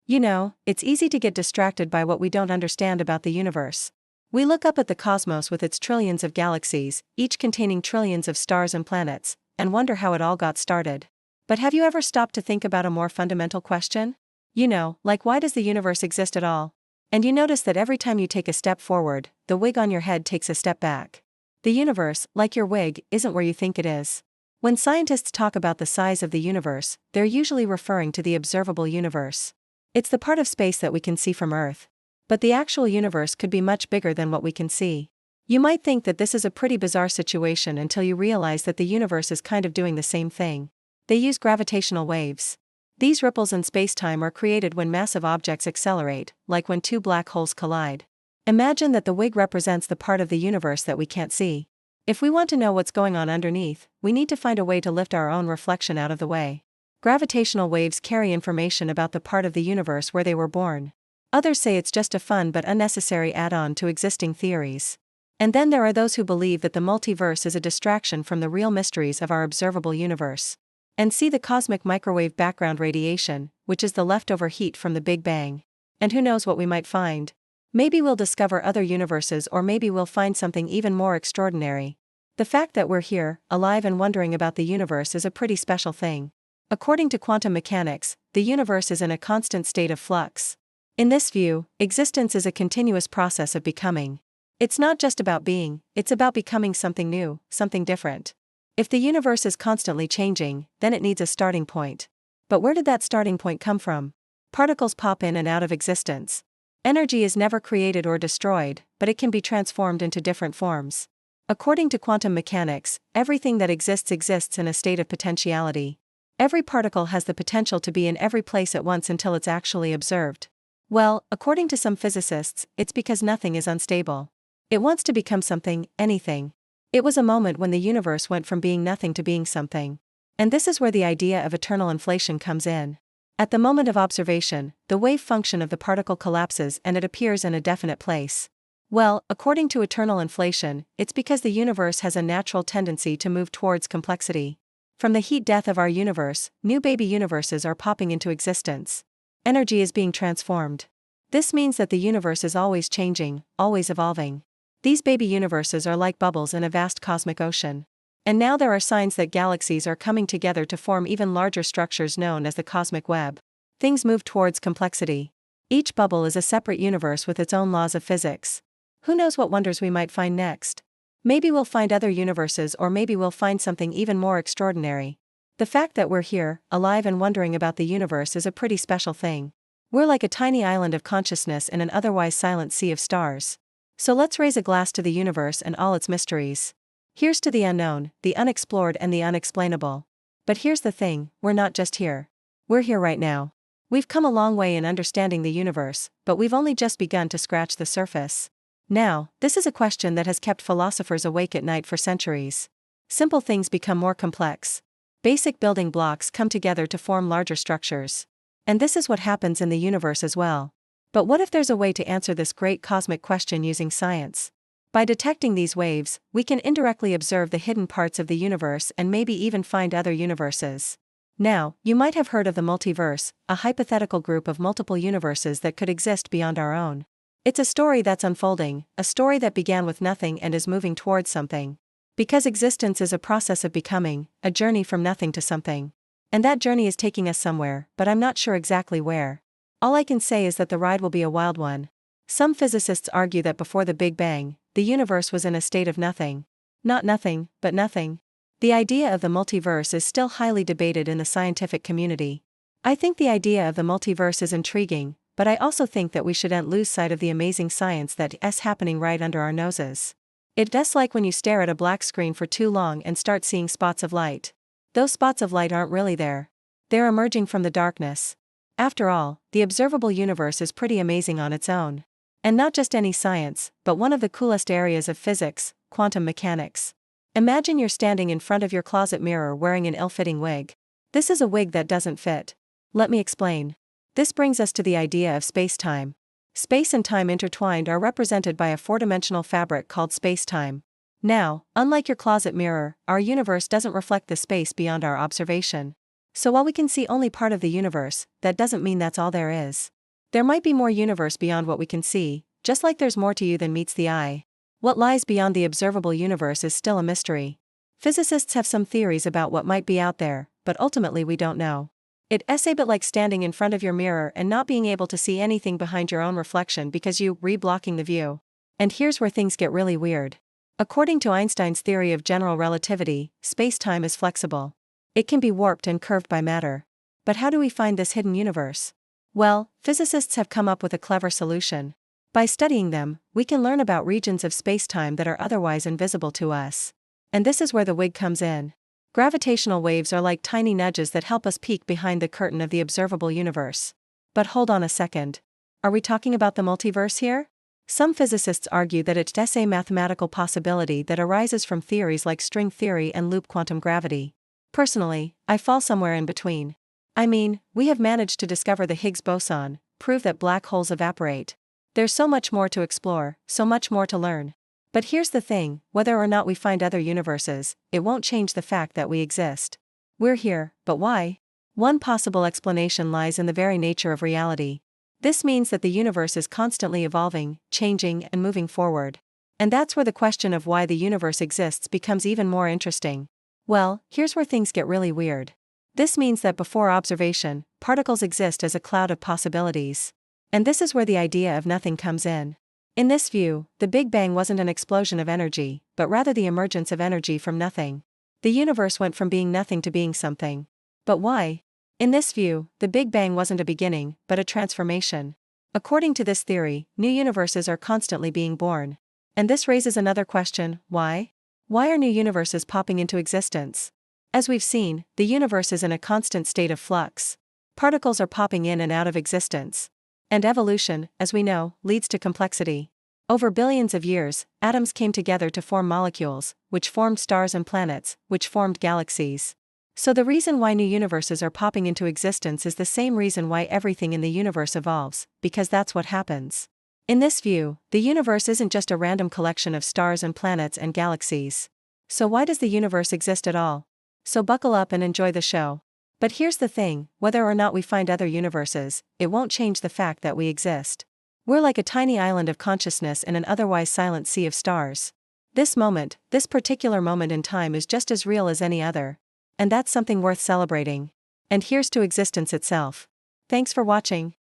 You know, it's easy to get distracted by what we don't understand about the universe. We look up at the cosmos with its trillions of galaxies, each containing trillions of stars and planets, and wonder how it all got started. But have you ever stopped to think about a more fundamental question? You know, like why does the universe exist at all? And you notice that every time you take a step forward, the wig on your head takes a step back. The universe, like your wig, isn't where you think it is. When scientists talk about the size of the universe, they're usually referring to the observable universe. It's the part of space that we can see from Earth. But the actual universe could be much bigger than what we can see. You might think that this is a pretty bizarre situation until you realize that the universe is kind of doing the same thing. They use gravitational waves. These ripples in space-time are created when massive objects accelerate, like when two black holes collide. Imagine that the wig represents the part of the universe that we can't see. If we want to know what's going on underneath, we need to find a way to lift our own reflection out of the way. Gravitational waves carry information about the part of the universe where they were born. Others say it's just a fun but unnecessary add-on to existing theories. And then there are those who believe that the multiverse is a distraction from the real mysteries of our observable universe. And see the cosmic microwave background radiation, which is the leftover heat from the Big Bang. And who knows what we might find? Maybe we'll discover other universes, or maybe we'll find something even more extraordinary. The fact that we're here, alive and wondering about the universe is a pretty special thing. According to quantum mechanics, the universe is in a constant state of flux. In this view, existence is a continuous process of becoming. It's not just about being, it's about becoming something new, something different. If the universe is constantly changing, then it needs a starting point. But where did that starting point come from? Particles pop in and out of existence. Energy is never created or destroyed, but it can be transformed into different forms. According to quantum mechanics, everything that exists in a state of potentiality. Every particle has the potential to be in every place at once until it's actually observed. Well, according to some physicists, it's because nothing is unstable. It wants to become something, anything. It was a moment when the universe went from being nothing to being something. And this is where the idea of eternal inflation comes in. At the moment of observation, the wave function of the particle collapses and it appears in a definite place. Well, according to eternal inflation, it's because the universe has a natural tendency to move towards complexity. From the heat death of our universe, new baby universes are popping into existence. Energy is being transformed. This means that the universe is always changing, always evolving. These baby universes are like bubbles in a vast cosmic ocean. And now there are signs that galaxies are coming together to form even larger structures known as the cosmic web. Things move towards complexity. Each bubble is a separate universe with its own laws of physics. Who knows what wonders we might find next? Maybe we'll find other universes, or maybe we'll find something even more extraordinary. The fact that we're here, alive and wondering about the universe is a pretty special thing. We're like a tiny island of consciousness in an otherwise silent sea of stars. So let's raise a glass to the universe and all its mysteries. Here's to the unknown, the unexplored and the unexplainable. But here's the thing, we're not just here. We're here right now. We've come a long way in understanding the universe, but we've only just begun to scratch the surface. Now, this is a question that has kept philosophers awake at night for centuries. Simple things become more complex. Basic building blocks come together to form larger structures. And this is what happens in the universe as well. But what if there's a way to answer this great cosmic question using science? By detecting these waves, we can indirectly observe the hidden parts of the universe and maybe even find other universes. Now, you might have heard of the multiverse, a hypothetical group of multiple universes that could exist beyond our own. It's a story that's unfolding, a story that began with nothing and is moving towards something. Because existence is a process of becoming, a journey from nothing to something. And that journey is taking us somewhere, but I'm not sure exactly where. All I can say is that the ride will be a wild one. Some physicists argue that before the Big Bang, the universe was in a state of nothing. Not nothing, but nothing. The idea of the multiverse is still highly debated in the scientific community. I think the idea of the multiverse is intriguing, but I also think that we shouldn't lose sight of the amazing science that is happening right under our noses. It's just like when you stare at a black screen for too long and start seeing spots of light. Those spots of light aren't really there. They're emerging from the darkness. After all, the observable universe is pretty amazing on its own. And not just any science, but one of the coolest areas of physics, quantum mechanics. Imagine you're standing in front of your closet mirror wearing an ill-fitting wig. This is a wig that doesn't fit. Let me explain. This brings us to the idea of space-time. Space and time intertwined are represented by a four-dimensional fabric called space-time. Now, unlike your closet mirror, our universe doesn't reflect the space beyond our observation. So while we can see only part of the universe, that doesn't mean that's all there is. There might be more universe beyond what we can see, just like there's more to you than meets the eye. What lies beyond the observable universe is still a mystery. Physicists have some theories about what might be out there, but ultimately we don't know. It's a bit like standing in front of your mirror and not being able to see anything behind your own reflection because you re-blocking the view. And here's where things get really weird. According to Einstein's theory of general relativity, space-time is flexible. It can be warped and curved by matter. But how do we find this hidden universe? Well, physicists have come up with a clever solution. By studying them, we can learn about regions of space-time that are otherwise invisible to us. And this is where the wig comes in. Gravitational waves are like tiny nudges that help us peek behind the curtain of the observable universe. But hold on a second. Are we talking about the multiverse here? Some physicists argue that it's a mathematical possibility that arises from theories like string theory and loop quantum gravity. Personally, I fall somewhere in between. I mean, we have managed to discover the Higgs boson, prove that black holes evaporate. There's so much more to explore, so much more to learn. But here's the thing, whether or not we find other universes, it won't change the fact that we exist. We're here, but why? One possible explanation lies in the very nature of reality. This means that the universe is constantly evolving, changing, and moving forward. And that's where the question of why the universe exists becomes even more interesting. Well, here's where things get really weird. This means that before observation, particles exist as a cloud of possibilities. And this is where the idea of nothing comes in. In this view, the Big Bang wasn't an explosion of energy, but rather the emergence of energy from nothing. The universe went from being nothing to being something. But why? In this view, the Big Bang wasn't a beginning, but a transformation. According to this theory, new universes are constantly being born. And this raises another question: why? Why are new universes popping into existence? As we've seen, the universe is in a constant state of flux. Particles are popping in and out of existence. And evolution, as we know, leads to complexity. Over billions of years, atoms came together to form molecules, which formed stars and planets, which formed galaxies. So the reason why new universes are popping into existence is the same reason why everything in the universe evolves, because that's what happens. In this view, the universe isn't just a random collection of stars and planets and galaxies. So why does the universe exist at all? So buckle up and enjoy the show. But here's the thing, whether or not we find other universes, it won't change the fact that we exist. We're like a tiny island of consciousness in an otherwise silent sea of stars. This moment, this particular moment in time is just as real as any other. And that's something worth celebrating. And here's to existence itself. Thanks for watching.